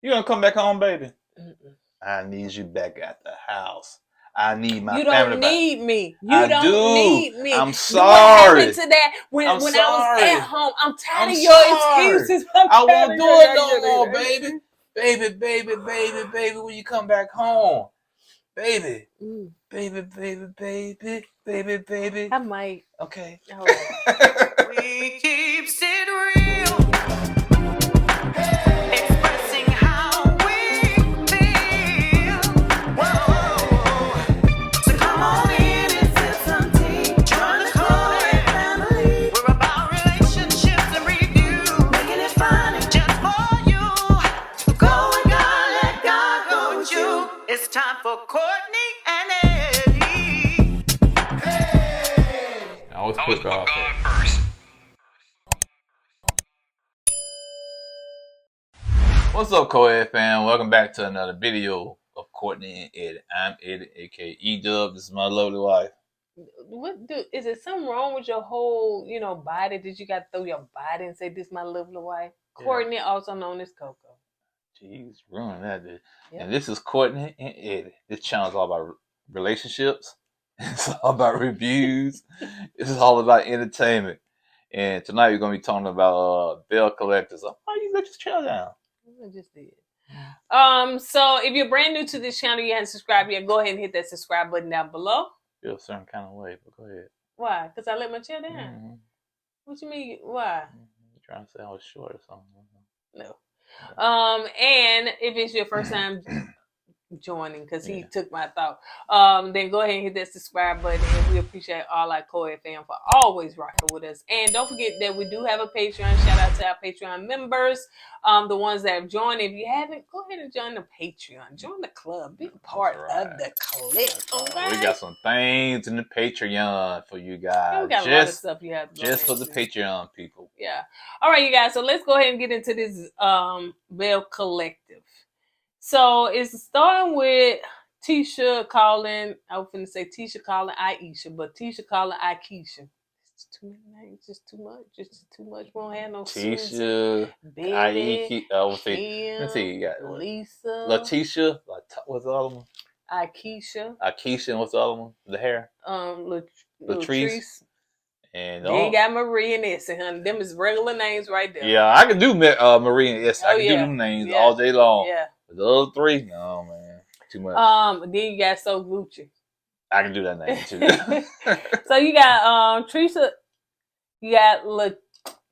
You gonna come back home, baby? Mm-mm. I need you back at the house. I need my You family don't back. need me. You I don't do. need me. I'm What happened sorry. to that I'm when I was at sorry. home? I'm tired I'm of your sorry. excuses. I'm I tired won't of do your it no more, baby. excuses. Baby, when you come back home. Baby. Mm, Baby. I might. Okay. All right. We keeps it real, expressing how we feel. Whoa. So come on in and sip some tea. Join the KOED family. We're about relationships and review, making it fun and just for you. Go with God, let God go with you. It's time for Courtney and Eddie. I always put God first. What's up, KOED fam? Welcome back to another video of Courtney and Eddie. I'm Eddie, aka E-Dub. This is my lovely wife. What do is it something wrong with your whole, body? Did you got to throw your body and say this is my lovely wife? Yeah. Courtney, also known as Coco. Jeez, ruining that, dude. Yep. And this is Courtney and Eddie. This channel is all about relationships. It's all about reviews. This is all about entertainment. And tonight we're gonna be talking about Belle collectors. Why you let this channel down? I just did. So if you're brand new to this channel, you haven't subscribed yet, go ahead and hit that subscribe button down below. Feel a certain kind of way, but go ahead. Why? Because I let my chair down. Mm-hmm. What you mean? Why? You're trying to say I was short or something. No. And if it's your first time joining, because he took my thought, then go ahead and hit that subscribe button, and we appreciate all our KOED fam for always rocking with us. And don't forget that we do have a Patreon. Shout out to our Patreon members, the ones that have joined. If you haven't, go ahead and join the Patreon, join the club, be a part of the clique. Okay? We got some things in the Patreon for you guys. Yeah, we got a lot of stuff you have to just for the Patreon people. Yeah. All right, you guys. So let's go ahead and get into this Belle collective. So it's starting with Tisha calling. I was going to say Tisha calling Aisha, but Tisha calling Akeisha. It's too many names. Just too much. Just too much. We don't have no Tisha, Betty, let's see. You got Lisa, Letitia. What's the other one? Akeisha. And what's the other one? The hair. Latrice. And then you got Marie and Essie, honey. Them is regular names right there. Yeah, I can do Marie and Essie. I can do them names all day long. Yeah. But the other three, no man, too much. Then you got So Gucci. I can do that name too. So you got Teresa, you got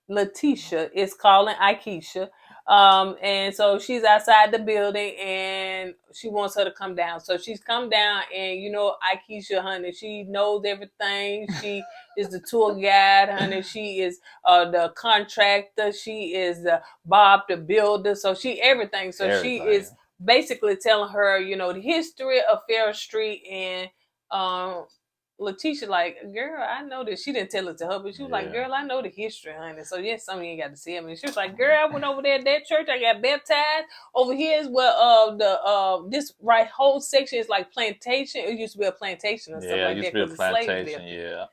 Letitia is calling Akeisha. And so she's outside the building and she wants her to come down. So she's come down, and Akeisha, honey, she knows everything. She is the tour guide, honey. She is the contractor. She is Bob the builder. So she everything. So she is basically telling her, the history of Fair Street. And Letitia like, girl, I know this. She didn't tell it to her, but she was like, girl, I know the history, honey. So yes, some of you ain't got to see it. I mean, she was like, girl, I went over there at that church. I got baptized. Over here is where this whole section is like plantation. It used to be a plantation or something like that. Yeah, it used to be a plantation. Yeah.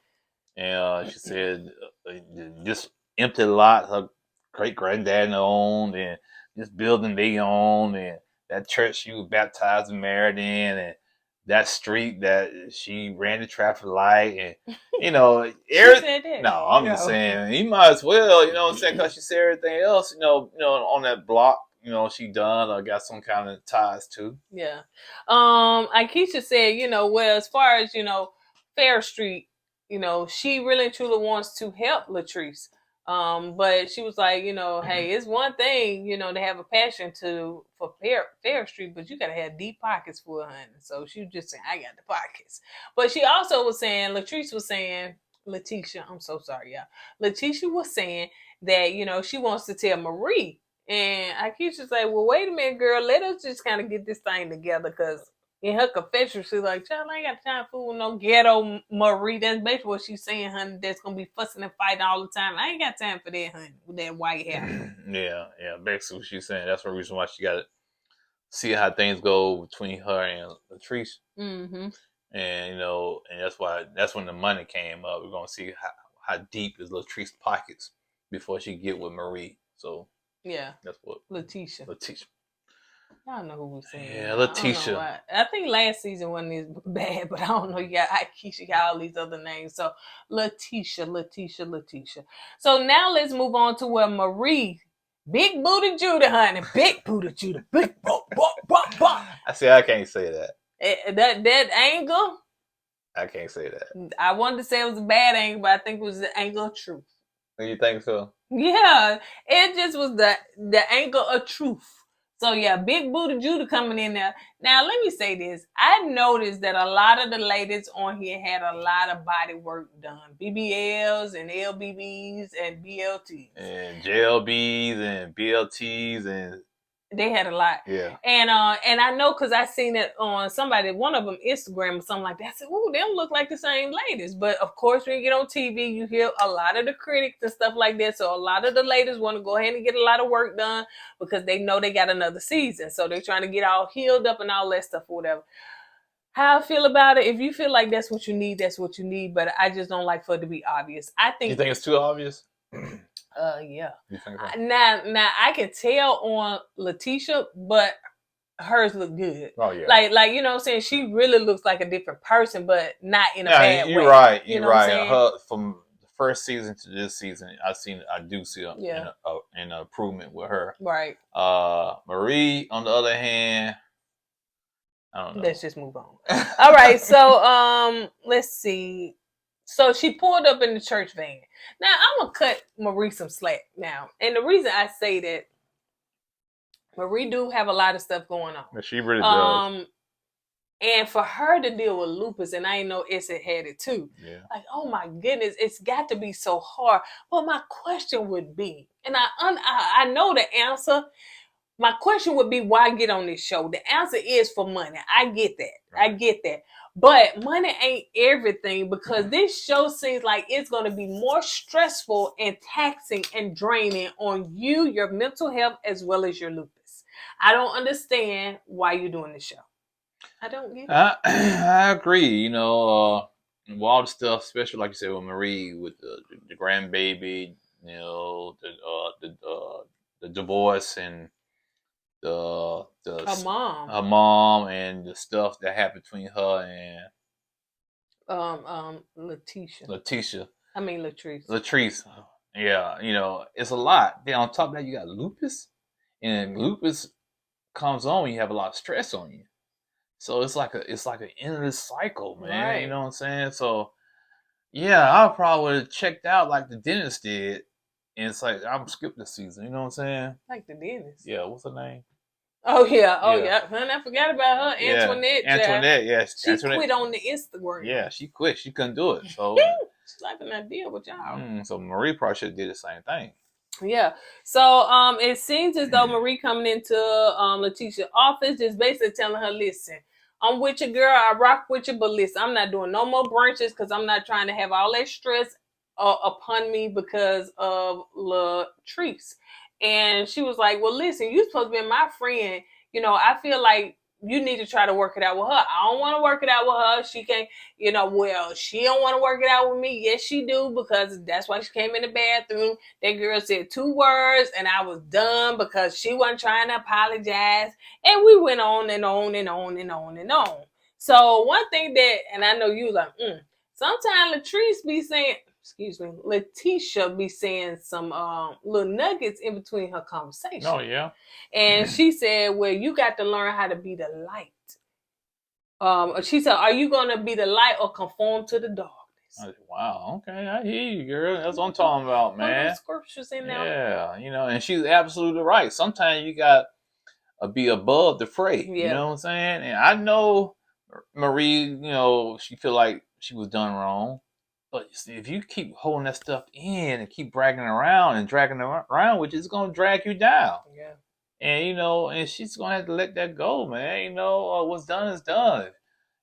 And she said this empty lot her great granddad owned, and this building they owned, and that church she was baptized and married in, and that street that she ran the traffic light, and everything. No, I'm just saying you might as well, what I'm saying, because she said everything else, on that block, she done or got some kind of ties to. Yeah. Akeisha said, well, as far as Fair Street, she really truly wants to help Latrice. But she was like, hey, it's one thing, to have a passion for Fair Street, but you gotta have deep pockets for it, honey. So she was just saying, I got the pockets. But she also was saying, Latrice was saying, Letitia, I'm so sorry, y'all. Letitia was saying that, she wants to tell Marie. And Akeisha say, well, wait a minute, girl, let us just kind of get this thing together, because in her confession, she's like, child, I ain't got time for no ghetto Marie. That's basically what she's saying, honey. That's going to be fussing and fighting all the time. I ain't got time for that, honey, with that white hair. Yeah. Basically what she's saying. That's the reason why she got to see how things go between her and Latrice. Mm-hmm. And, and that's when the money came up. We're going to see how deep is Latrice's pockets before she get with Marie. So, yeah. That's what. Letitia. Y'all know who we saying. Yeah, I don't know Letitia. why. I think last season wasn't as bad, but I don't know. You got Keisha, you got all these other names. So Letitia. So now let's move on to where Marie, Big Booty Judah, honey, Big Booty Judah, Big I see. I can't say that. that angle. I can't say that. I wanted to say it was a bad angle, but I think it was the angle of truth. You think so? Yeah, it just was the angle of truth. So yeah, Big Booty Judah coming in there. Now let me say this. I noticed that a lot of the ladies on here had a lot of body work done. BBLs and LBBs and BLTs. And JLBs and BLTs and They had a lot. yeah. And I know because I seen it on somebody, one of them Instagram or something like that. I said, ooh, them look like the same ladies. But of course, when you get on TV, you hear a lot of the critics and stuff like that. So a lot of the ladies want to go ahead and get a lot of work done because they know they got another season. So they're trying to get all healed up and all that stuff or whatever. How I feel about it, if you feel like that's what you need, that's what you need. But I just don't like for it to be obvious. I think. You think it's too obvious? Yeah. You think so? Now I can tell on Letitia, but hers look good. Oh yeah. Like you know what I'm saying? She really looks like a different person, but not in a bad way. You're right. You You're know what I'm right. saying? Her, from the first season to this season, I do see Yeah. an improvement with her. Right. Marie, on the other hand, I don't know. Let's just move on. All right, so let's see. So she pulled up in the church van. Now I'm gonna cut Marie some slack now, and the reason I say that, Marie do have a lot of stuff going on. She really does. And for her to deal with lupus, and I know Issa had it too. Yeah. Like, oh my goodness, it's got to be so hard. But my question would be, and I know the answer. My question would be, why get on this show? The answer is for money. I get that. Right. I get that. But money ain't everything, because this show seems like it's going to be more stressful and taxing and draining on you, your mental health, as well as your lupus. I don't understand why you're doing this show. I don't get it. I agree. You know, with all the stuff, especially like you said with Marie, with the grandbaby, you know, the divorce and her mom and the stuff that happened between her and Letitia. I mean Latrice. Latrice. Yeah, you know, it's a lot. Then on top of that, you got lupus, and lupus comes on when you have a lot of stress on you. So it's like an endless cycle, man. Right. You know what I'm saying? So yeah, I probably would have checked out like the dentist did, and it's like I'm skipped this season. You know what I'm saying? Like the dentist. Yeah, what's her name? Oh yeah. Honey, I forgot about her. Antoinette. Yeah. She quit on the Instagram. Yeah, she quit. She couldn't do it. So she's like an idea with y'all. So Marie probably should have did the same thing. Yeah. So it seems as though Marie coming into Letitia's office just basically telling her, listen, I'm with you, girl. I rock with you, but listen, I'm not doing no more brunches because I'm not trying to have all that stress upon me because of Latrice. And she was like, well, listen, you're supposed to be my friend. You know, I feel like you need to try to work it out with her. I don't want to work it out with her. She can't, you know, well, she don't want to work it out with me. Yes, she do, because that's why she came in the bathroom. That girl said 2 words and I was done because she wasn't trying to apologize. And we went on and on and on and on and on. So one thing that, and I know you was like, sometimes Latrice be saying, Letitia be saying some little nuggets in between her conversation. Oh, yeah. And she said, well, you got to learn how to be the light. She said, are you going to be the light or conform to the darkness? Wow, okay, I hear you, girl. That's what I'm talking about, man. Those scriptures in there. Yeah, you know, and she's absolutely right. Sometimes you got to be above the fray. Yeah. You know what I'm saying? And I know Marie, you know, she feel like she was done wrong. But if you keep holding that stuff in and keep bragging around and dragging around, which is going to drag you down. Yeah. And, you know, and she's going to have to let that go, man. You know, what's done is done.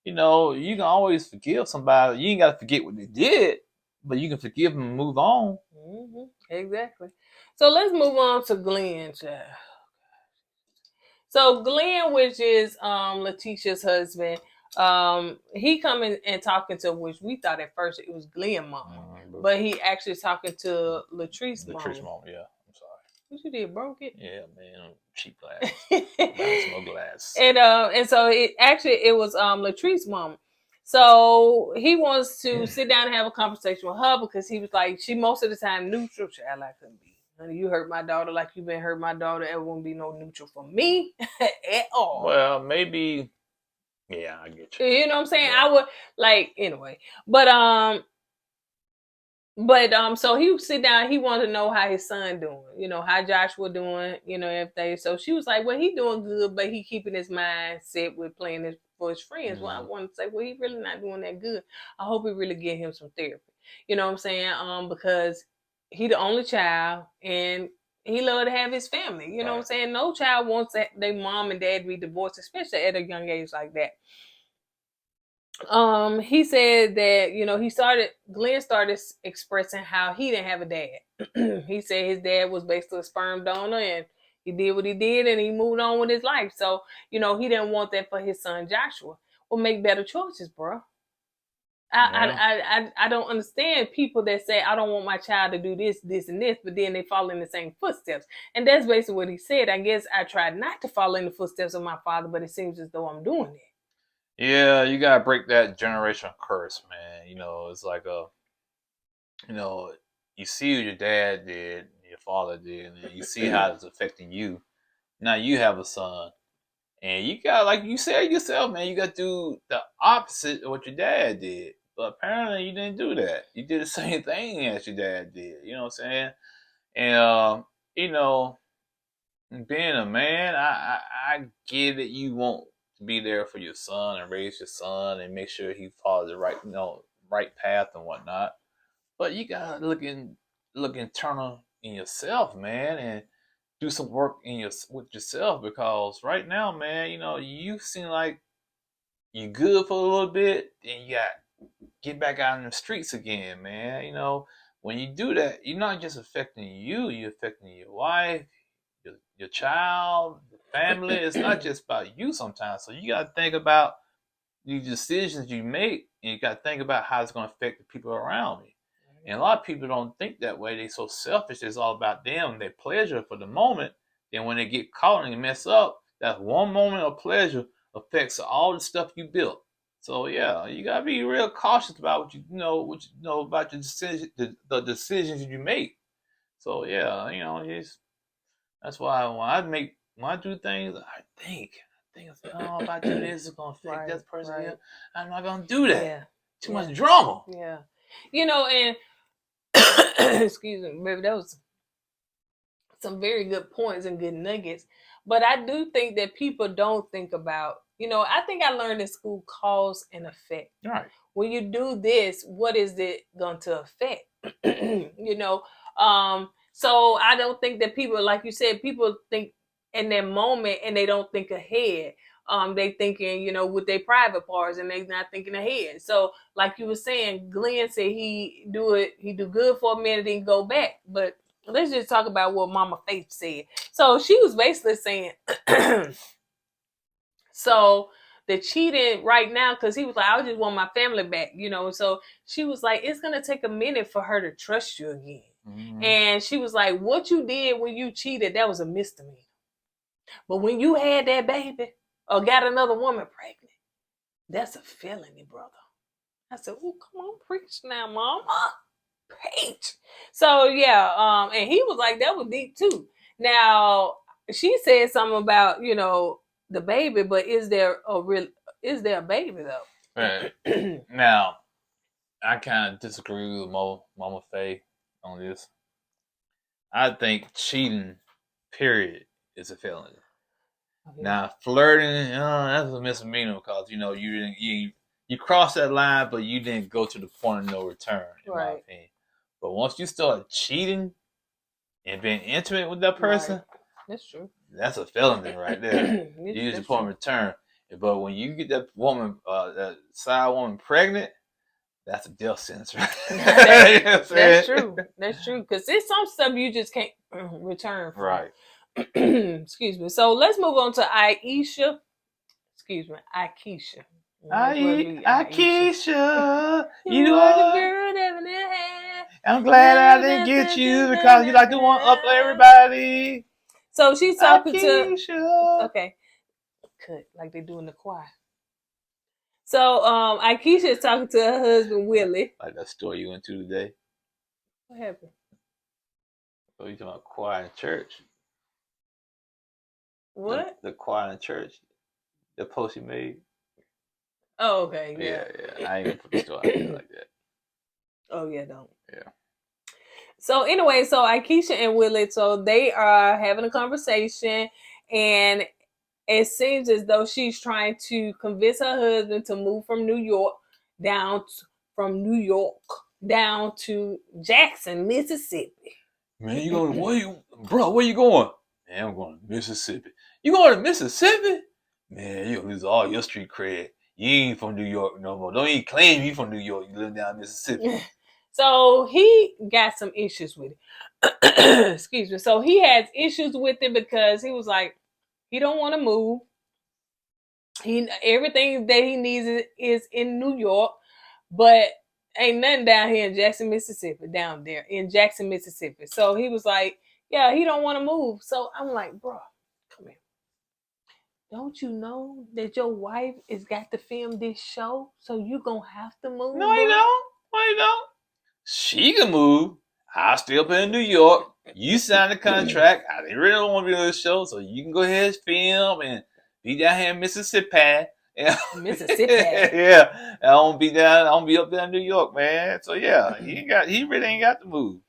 You know, you can always forgive somebody. You ain't got to forget what they did, but you can forgive them and move on. Mm-hmm. Exactly. So let's move on to Glenn. So Glenn, which is Letitia's husband, he coming and talking to, which we thought at first it was Glenn mom, but he actually talking to Latrice mom. Latrice mom, yeah. I'm sorry. What you did, broke it? Yeah, man, cheap glass. glass. And so it was Latrice's mom. So he wants to sit down and have a conversation with her because he was like, she most of the time neutral. Child, I couldn't be. Honey, you hurt my daughter like you've been hurt my daughter. It won't be no neutral for me at all. Well, maybe. Yeah, I get you. You know what I'm saying? Yeah. I would like anyway. But so he would sit down, he wanted to know how his son doing, you know, how Joshua doing, you know, everything. So she was like, well, he doing good, but he keeping his mind set with playing for his friends. Well, I want to say, well, he really not doing that good. I hope we really get him some therapy. You know what I'm saying? Because he the only child and he love to have his family. You know what I'm saying? No child wants their mom and dad to be divorced, especially at a young age like that. He said that, you know, Glenn started expressing how he didn't have a dad. He said his dad was basically a sperm donor and he did what he did and he moved on with his life. So, you know, he didn't want that for his son Joshua. Well, make better choices, bro. I don't understand people that say, I don't want my child to do this, this, and this, but then they follow in the same footsteps. And that's basically what he said. I guess I tried not to follow in the footsteps of my father, but it seems as though I'm doing it. Yeah, you gotta break that generational curse, man. You know, it's like you know, you see what your dad did, your father did, and you see how it's affecting you. Now you have a son, and you got, like you said yourself, man, you got to do the opposite of what your dad did. But apparently, you didn't do that. You did the same thing as your dad did. You know what I'm saying? And you know, being a man, I get it. You want to be there for your son and raise your son and make sure he follows the right, right path and whatnot. But you gotta look internal in yourself, man, and do some work with yourself, because right now, man, you know, you seem like you good for a little bit, then you got to get back out in the streets again, man. You know, when you do that, you're not just affecting you, you're affecting your wife, your child, your family. It's not just about you sometimes. So you got to think about the decisions you make, and you got to think about how it's going to affect the people around me. And a lot of people don't think that way. They're so selfish. It's all about them, their pleasure for the moment. Then when they get caught and they mess up, that one moment of pleasure affects all the stuff you built. So yeah, you gotta be real cautious about what you know about your decision, the decisions you make. So yeah, you know, that's why when I do things, I think, oh, if I do this, it's gonna affect this person here. I'm not gonna do that. Yeah. Too much drama. Yeah. You know, and excuse me, baby, that was some very good points and good nuggets. But I do think that people don't think about, you know, I think I learned in school cause and effect. Right. When you do this, what is it going to affect? You know, so I don't think that people, like you said, people think in that moment and they don't think ahead. They thinking, you know, with their private parts and they not thinking ahead. So like you were saying, Glenn said he do good for a minute and go back. But let's just talk about what Mama Faith said. So she was basically saying, so the cheating right now, because he was like, I just want my family back, you know. So she was like, it's going to take a minute for her to trust you again. Mm-hmm. And she was like, what you did when you cheated, that was a misdemeanor. But when you had that baby or got another woman pregnant, that's a felony, brother. I said, oh, come on, preach now, Mama. Preach. So, yeah, and he was like, that was deep, too. Now, she said something about, you know, the baby, but is there a baby, though? Right. Now, I kind of disagree with Mama Faye on this. I think cheating, period, is a felony. Okay. Now, flirting, that's a misdemeanor because, you know, you crossed that line, but you didn't go to the point of no return, in my opinion. But once you start cheating and being intimate with that person, that's true. That's a felony right there. You use the point of return. But when you get that woman, that side woman pregnant, that's a death sentence, right? That's true. That's true. Because there's some stuff you just can't return from. Right. Excuse me. So let's move on to Aisha. Excuse me, Aisha. Aisha, you are the girl that I had. I'm glad I didn't get you because you like to one up everybody. So she's talking to. Okay. cut like they do in the choir. So Akeisha is talking to her husband Willie. Like that story you went to today. What happened? So you talking about choir in church? What? The choir in church. The post you made. Oh, okay, yeah. Yeah. I ain't gonna put the story out there like that. Oh yeah, don't. Yeah. So anyway, so Akeisha and Willie, so they are having a conversation, and it seems as though she's trying to convince her husband to move from New York down to Jackson, Mississippi. Man, you going? Where you going? Man, I'm going to Mississippi. You going to Mississippi? Man, you gonna lose all your street cred. You ain't from New York no more. Don't even claim you from New York. You live down in Mississippi. So he got some issues with it. Excuse me. So he has issues with it because he was like, he don't want to move. Everything that he needs is in New York, but ain't nothing down here in Jackson, Mississippi. Down there in Jackson, Mississippi. So he was like, yeah, he don't want to move. So I'm like, bro, come here. Don't you know that your wife has got to film this show? So you gonna have to move. No, you don't. No, you don't. She can move. I'll stay up in New York. You sign the contract. I really don't want to be on the show, so you can go ahead and film and be down here in Mississippi. Yeah. Mississippi. Yeah. I don't be up there in New York, man. So yeah, he really ain't got to move.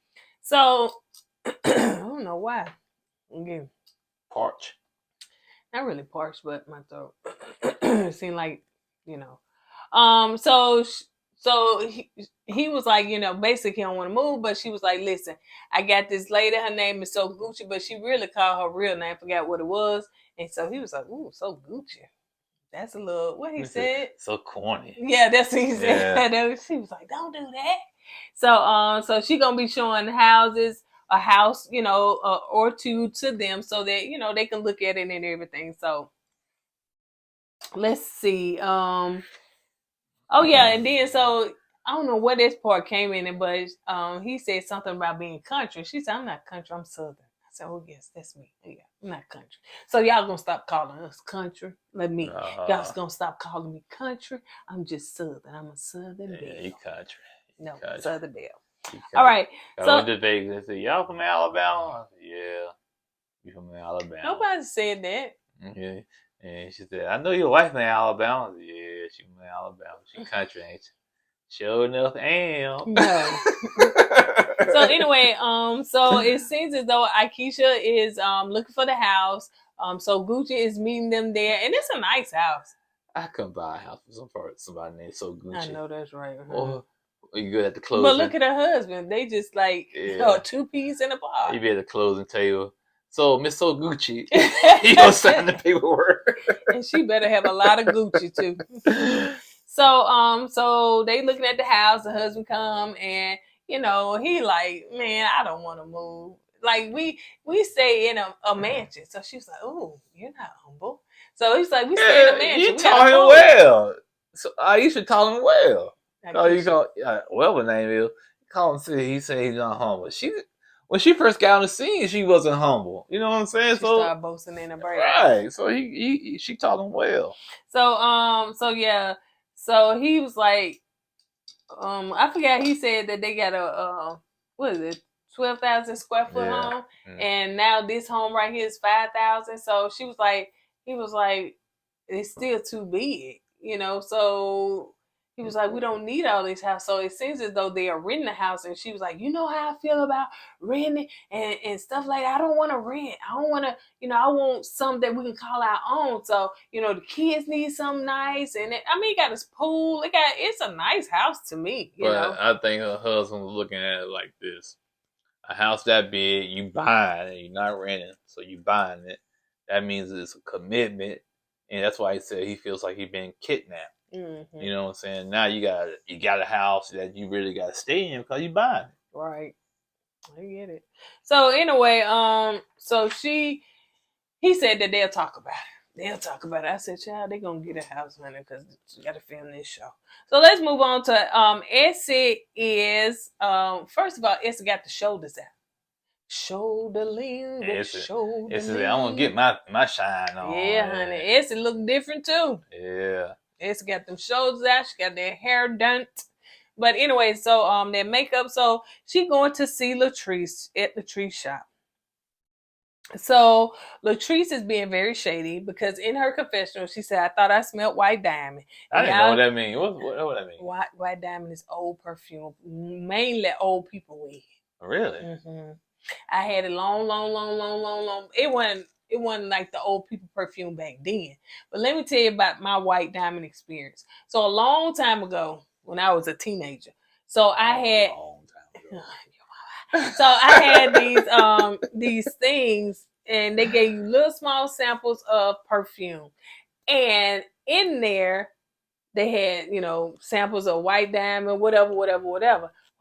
So I don't know why. Again, Parch. not really parched, but my throat seemed like, you know. So he was like, you know, basically he don't want to move, but she was like, listen, I got this lady, her name is So Gucci, but she really called her real name, forgot what it was. And so he was like, ooh, So Gucci. That's a little, what he said? So corny. Yeah, that's what he said. Yeah. She was like, don't do that. So she gonna be showing a house, you know, or two to them so that, you know, they can look at it and everything. So let's see. Oh yeah, and then so I don't know where this part came in, but he said something about being country. She said, I'm not country, I'm Southern. I said, oh yes, that's me. Yeah, I'm not country. So y'all gonna stop calling us country. Y'all gonna stop calling me country. I'm just Southern. I'm a Southern Belle. Yeah, you country. No, country. Southern Belle. All right. I went to Vegas. They said, y'all from Alabama? I said, yeah, you from Alabama. Nobody said that. Yeah. And she said, I know your wife from Alabama. I said, yeah, she from Alabama. She country, ain't she? Sure enough, am. No. So anyway, so it seems as though Akeisha is looking for the house. So Gucci is meeting them there, and it's a nice house. I couldn't buy a house for somebody named So Gucci. I know that's right. Or you good at the closing. But look at her husband. They just like two peas in a bar. You be at the closing table. So Miss So Gucci, you gonna sign the paperwork. And she better have a lot of Gucci too. So they looking at the house, the husband come and, you know, he like, man, I don't want to move. Like we stay in a mansion. So she was like, oh, you're not humble. So he's like, we stay in a mansion. You taught him well. So you should call him well. Oh, you call whatever name is. Call him. He said he's not humble. When she first got on the scene, she wasn't humble. You know what I'm saying? She started boasting in her brain. Right. So she taught him well. So yeah. So he was like, I forgot. He said that they got a what is it, 12,000 square foot home, and now this home right here is 5,000. So he was like, it's still too big, you know. So he was like, we don't need all this house. So it seems as though they are renting the house, and she was like, you know how I feel about renting and stuff like that. I don't want to rent. I don't want to, you know, I want something that we can call our own. So, you know, the kids need something nice. And it got his pool. It's a nice house to me, you know. I think her husband was looking at it like this. A house that big, you buying it, you're not renting. So you buying it. That means it's a commitment. And that's why he said he feels like he's being kidnapped. Mm-hmm. You know what I'm saying? Now you got a house that you really got to stay in because you buying it. Right. I get it. So anyway, so he said that they'll talk about it. I said, child, they're going to get a house, honey, because you got to film this show. So let's move on to Essie is, first of all, Essie got the shoulders out. shoulder lean with shoulder It's lean. I'm gonna get my shine on. Yeah, honey. Essie look different too. Yeah. Essie got them shoulders out. She got their hair done. But anyway, so their makeup. So she going to see Latrice at Latrice shop. So Latrice is being very shady because in her confessional she said, "I thought I smelled white diamond." I didn't know what that means. What that mean? White diamond is old perfume, mainly old people wear. Really? Mm-hmm. I had it long. It wasn't like the old people perfume back then. But let me tell you about my white diamond experience. So a long time ago, when I was a teenager, so I had a long time ago. So I had these things, and they gave you little small samples of perfume, and in there they had samples of white diamond, whatever. Well,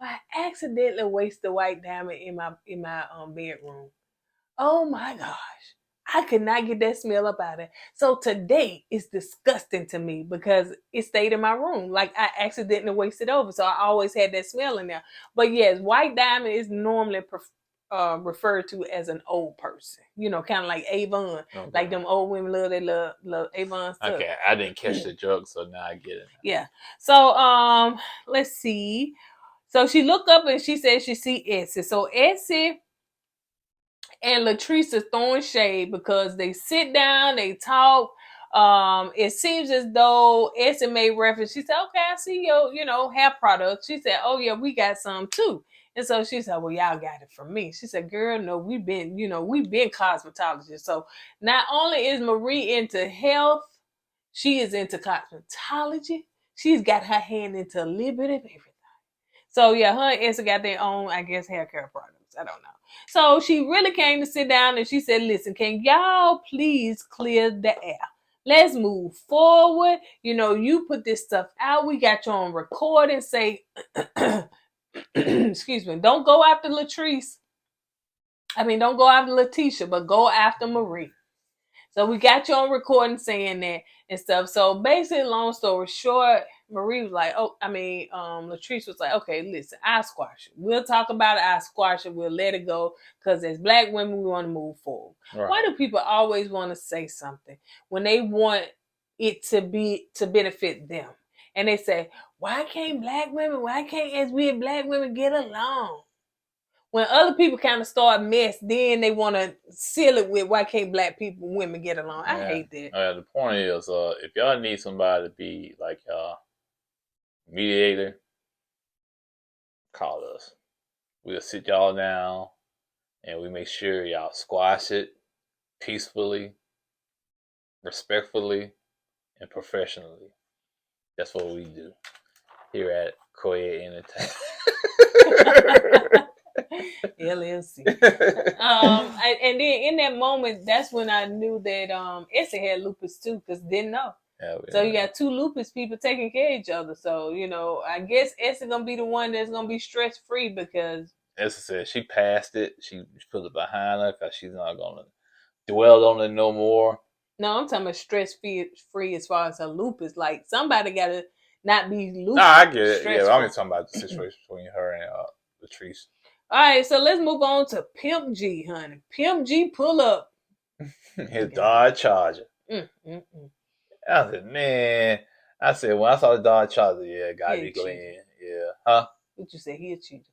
I accidentally wasted white diamond in my bedroom. Oh my gosh. I could not get that smell up out of it. So today it's disgusting to me because it stayed in my room. Like I accidentally wasted over. So I always had that smell in there. But yes, white diamond is normally referred to as an old person. Kind of like Avon. Okay. Like them old women love Avon stuff. Okay, I didn't catch the joke, so now I get it. Yeah. So let's see. So she looked up and she said she see Essie. So Essie and Latrice is throwing shade because they sit down, they talk. It seems as though Essie made reference. She said, "Okay, I see your hair products." She said, "Oh yeah, we got some too." And so she said, "Well, y'all got it from me." She said, "Girl, no, we've been cosmetologists." So not only is Marie into health, she is into cosmetology. She's got her hand into a little bit of everything. So yeah, her and Essie got their own, I guess, hair care products. I don't know. So she really came to sit down and she said, "Listen, can y'all please clear the air? Let's move forward. You put this stuff out. We got you on record and say, excuse me, don't go after Latrice. Don't go after Letitia, but go after Marie." So we got you on recording saying that and stuff. So basically, long story short, Marie was like, Latrice was like, "Okay, listen, I'll squash it. We'll talk about it. I'll squash it. We'll let it go. Because as Black women, we want to move forward." Right. Why do people always want to say something when they want it to benefit them? And they say, why can't as we Black women get along? When other people kind of start mess, then they want to seal it with why can't Black women get along? I hate that. The point is, if y'all need somebody to be like y'all mediator, call us. We'll sit y'all down and we make sure y'all squash it peacefully, respectfully, and professionally. That's what we do here at KOED Entertainment. LLC. And then in that moment, that's when I knew that Essie had lupus too, because didn't know. Yeah, so you got two lupus people taking care of each other. So I guess Essie gonna be the one that's gonna be stress free because Essie said she passed it. She put it behind her because she's not gonna dwell on it no more. No, I'm talking about stress free as far as her lupus. Like somebody gotta not be lupus. Nah, I get it. Yeah, I'm just talking about the situation between her and Latrice. All right, so let's move on to Pimp G, honey. Pimp G pull up his Dodge Charger. I said, man. I said, when I saw the Dodge Charger, yeah, gotta be Glenn. Yeah. Huh? What you say? He a cheater.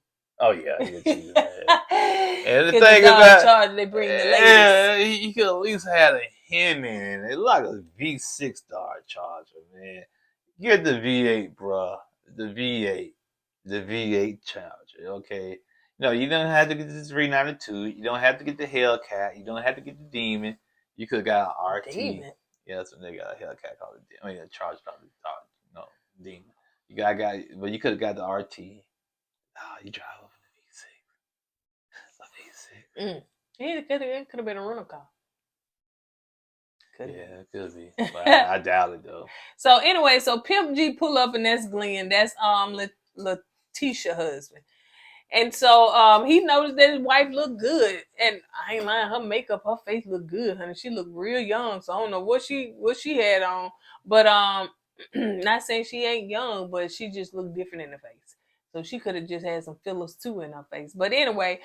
Oh, yeah, he a cheater, man. And the thing about Charger, they bring the ladies. Yeah, he could at least have a Hemi in it. It looked like a V6 Dodge Charger, man. Get the V8, bro. The V8 Charger, okay? No, you don't have to get the 392. You don't have to get the Hellcat. You don't have to get the Demon. You could have got an RT. Demon. Yeah, that's when they got a Hellcat called a Demon. I mean, a Charger called a no, Demon. But you could have got the RT. You drive over the V6. A V6. It could have been a rental car. Yeah, it could be. But I doubt it though. So anyway, Pimp G pull up and that's Glenn. That's Letitia husband. And so he noticed that his wife looked good. And I ain't lying, her makeup, her face looked good, honey. She looked real young. So I don't know what she had on. But not saying she ain't young, but she just looked different in the face. So she could have just had some fillers too in her face. But anyway,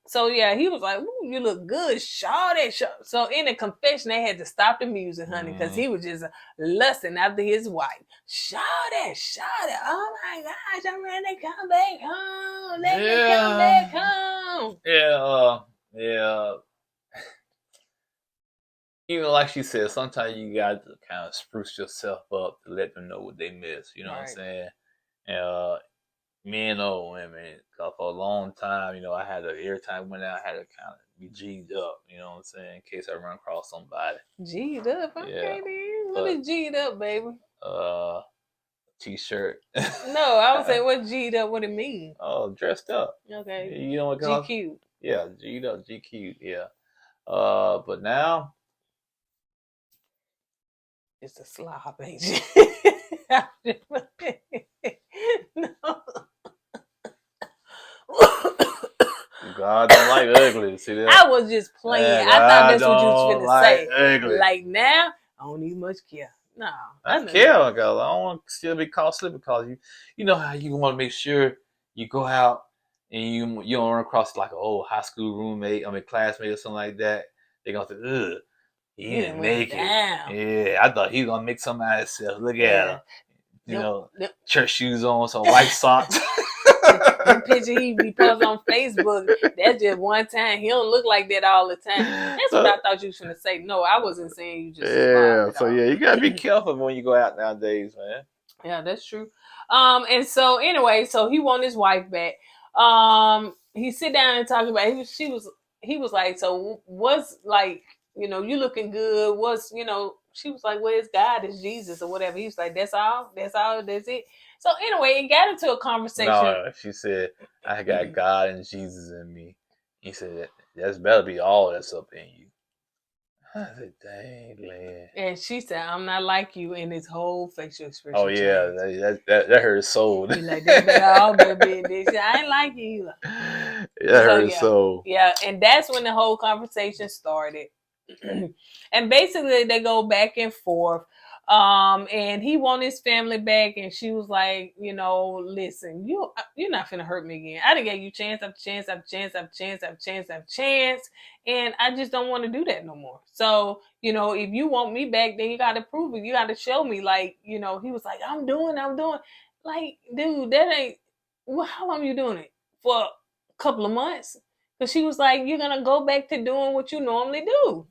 so yeah, he was like, "Ooh, you look good, shawty." So in the confession, they had to stop the music, honey, because he was just lusting after his wife. Shawty, shawty. Oh my gosh, I'm ready to come back home. Let me come back home. Yeah. Even like she said, sometimes you got to kind of spruce yourself up to let them know what they miss. You know what I'm saying? And men or women, cause for a long time, I had to, every time I went out, I had to kind of be G'd up. You know what I'm saying? In case I run across somebody. G'd up, okay, then. What is G'd up, baby? T-shirt. No, I would say what G'd up, what it mean? Oh, dressed up. Okay. You know what GQ. Yeah, G'd up, GQ. Yeah. But now it's a slob, ain't you? No. God don't like ugly. See that? I was just playing. I thought that's what you was finna say. Ugly. Like now, I don't need much care. No, I care because I don't want to still be costly because you know how you want to make sure you go out and you don't run across like an old high school roommate, classmate or something like that. They're gonna say, ugh, he didn't make it. Yeah, I thought he was gonna make something out of himself. Look at him. Church shoes on, some white socks. The picture he be posting on Facebook, that's just one time. He don't look like that all the time. That's what I thought you was gonna say. No, I wasn't saying you just. Yeah, so yeah, you gotta be careful when you go out nowadays, man. Yeah, that's true. And so anyway, so he want his wife back. He sit down and talk about it. He was like, so what's like, you looking good. She was like, well, it's God, it's Jesus or whatever. He was like, that's all, that's it. So anyway, it got into a conversation. No, she said, I got God and Jesus in me. He said, that's better be all that's up in you. I said, dang, Glenn. And she said, I'm not like you, in his whole facial expression. Oh, yeah, that hurt his soul. He like, that all baby. I ain't like you either. That hurt his soul. Yeah, and that's when the whole conversation started. And basically, they go back and forth. And he want his family back, and she was like, listen, you're not finna hurt me again. I done gave you chance after chance after chance after chance after chance after chance, and I just don't want to do that no more. So, if you want me back, then you got to prove it. You got to show me. Like, he was like, I'm doing. Like, dude, that ain't. Well, how long you doing it for? A couple of months. Because she was like, you're gonna go back to doing what you normally do.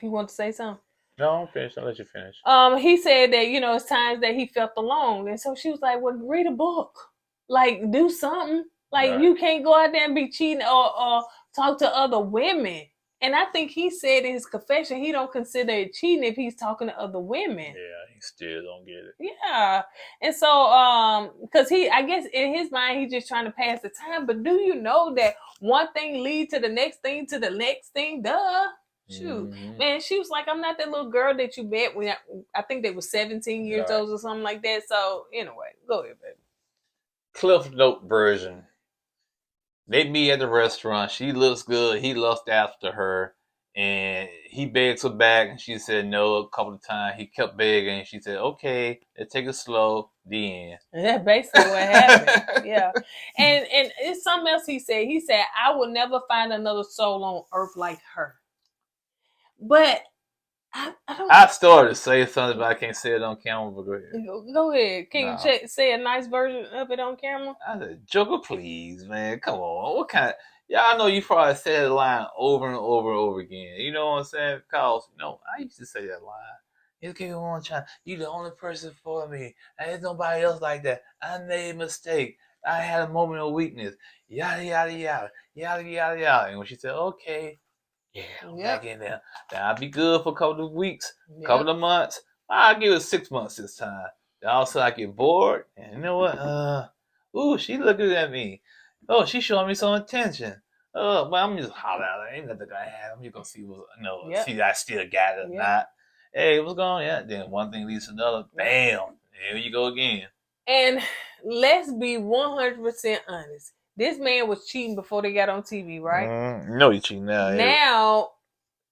You want to say something? No, I'm finished. I'll let you finish. He said that, it's times that he felt alone. And so she was like, well, read a book. Like, do something. Like, you can't go out there and be cheating or talk to other women. And I think he said in his confession, he don't consider it cheating if he's talking to other women. Yeah, he still don't get it. Yeah. And so, because I guess in his mind, he's just trying to pass the time. But do you know that one thing leads to the next thing, to the next thing? Duh. Shoot, man, she was like, I'm not that little girl that you met when I think they were 17 years old or something like that. So anyway, go ahead, baby. Cliff Note version. They meet at the restaurant. She looks good. He lusts after her, and he begs her back, and she said no a couple of times. He kept begging, and she said, okay, let's take it slow. The end. And that's basically what happened. Yeah. And it's something else he said. He said, I will never find another soul on earth like her. But I started to say something, but I can't say it on camera. But go ahead. Go ahead. Can you say a nice version of it on camera? I said, Joker, please, man. Come on. What kind of... Y'all know you probably said the line over and over and over again. You know what I'm saying? Because, I used to say that line. You keep on trying. You the only person for me. There's nobody else like that. I made a mistake. I had a moment of weakness. Yada, yada, yada. Yada, yada, yada. And when she said, okay... Yeah, I'm back in there. Then I'll be good for a couple of weeks, couple of months. I'll give it 6 months this time. Then all of a sudden I get bored. And you know what? Ooh, she looking at me. Oh, she showing me some attention. Well, I'm just holler at her. Ain't nothing gonna happen. You gonna see see I still got it or not. Hey, what's going on? Yeah. Then one thing leads to another. Bam. Here you go again. And let's be 100% honest. This man was cheating before they got on TV, right? No, he's cheating now. Now,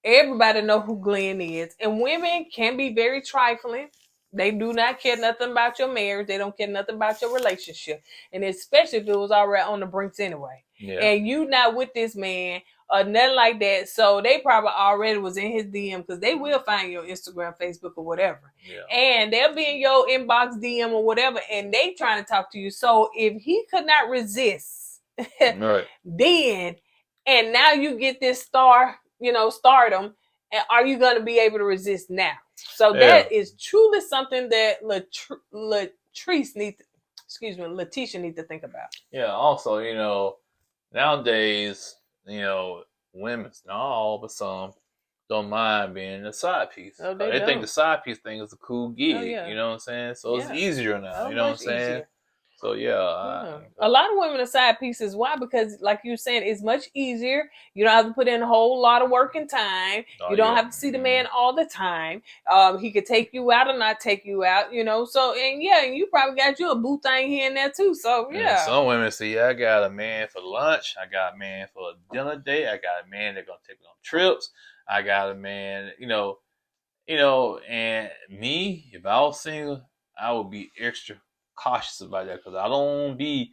everybody know who Glenn is. And women can be very trifling. They do not care nothing about your marriage. They don't care nothing about your relationship. And especially if it was already on the brinks anyway. Yeah. And you not with this man or nothing like that. So they probably already was in his DM because they will find your Instagram, Facebook, or whatever. Yeah. And they'll be in your inbox, DM, or whatever, and they trying to talk to you. So if he could not resist Right. then, and now you get this stardom, and are you going to be able to resist now? So that is truly something that Letitia needs to think about. Yeah. Also, nowadays, women, not all, but some, don't mind being a side piece. Oh, they think the side piece thing is a cool gig. Oh, yeah. You know what I'm saying? So it's easier now. Oh, you know what I'm saying? easier. So A lot of women are side pieces. Why? Because like you were saying, it's much easier. You don't have to put in a whole lot of work and time. You don't have to see the man all the time. He could take you out or not take you out, So, and you probably got you a boo thing here and there too. So, And some women say, I got a man for lunch. I got a man for a dinner date. I got a man that's going to take me on trips. I got a man, and me, if I was single, I would be extra cautious about that because I don't be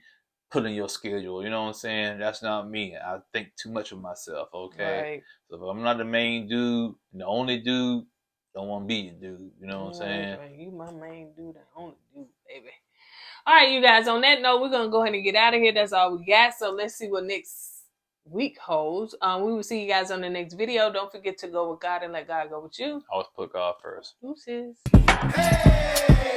putting your schedule. You know what I'm saying? That's not me. I think too much of myself. Okay. Right. So if I'm not the main dude, the only dude, don't want to be your dude. You know what I'm saying? Right. You my main dude, the only dude, baby. All right, you guys. On that note, we're gonna go ahead and get out of here. That's all we got. So let's see what next week holds. We will see you guys on the next video. Don't forget to go with God and let God go with you. Always put God first. Deuces. Hey!